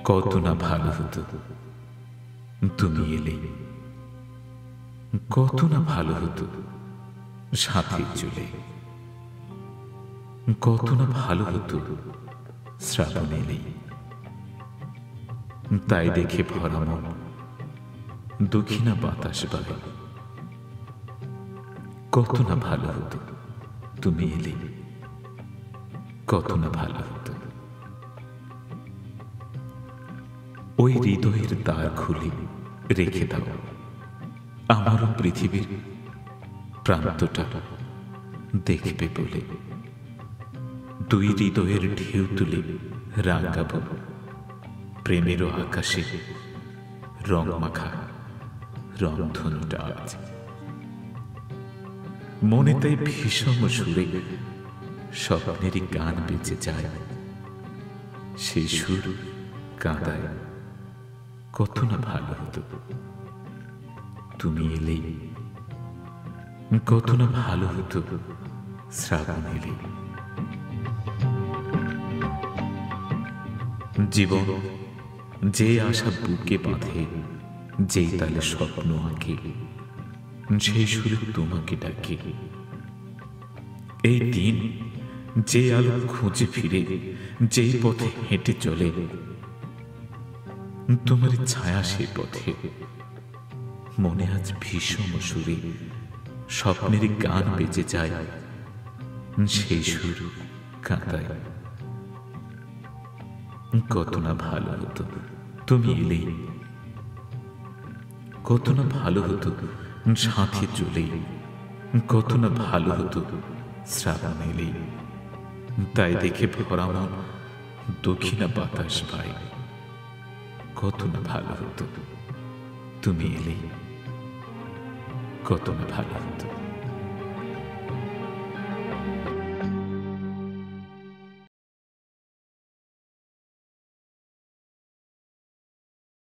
কত না ভালো হতো তুমি এলে, কত না ভালো হতো সাথে চলে, কত না ভালো হতো শ্রাবণ এলে। তাই দেখে ভরা মন দক্ষিণা বাতাস বাড়ে, কত না ভালো হতো তুমি এলে, কত না ভালো হতো। ওই হৃদয়ের দ্বার খুলে রেখে দাও আমারও পৃথিবীর প্রান্তটা দেখবে বলে। দুই হৃদয়ের ঢেউ তুলে রাঙাবো প্রেমেরও আকাশে রং মাখা রংধনুটা আজ। মনে তাই ভীষণ সুরে স্বপ্নেরই গান বেঁচে যায়, সেই সুর কাঁদায় কত না ভালো হতো তুমি এলেই, কত না ভালো হতো শ্রাবণ এলেই। জীবন যে আশা বুকে বাঁধে, যেই তালে স্বপ্ন আঁকে, সেই সুরে তোমাকে ডাকে। এই দিন যে আলো খুঁজে ফিরে, যেই পথে হেঁটে চলে, তোমার ছায়া সেই পথে। মনে আজ ভীষণ সুরে স্বপ্নের গান বেজে যায়, সেই সুর কাঁদায় কত না ভালো হতো তুমি এলেই, কত না ভালো হতো সাথে চলেই, কত না ভালো হতো শ্রাবণ এলেই। তাই দেখে ভরা মন দক্ষিণা বাতাস পায়, কত না ভালো হতো তুমি এলেই, কত না ভালো হতো।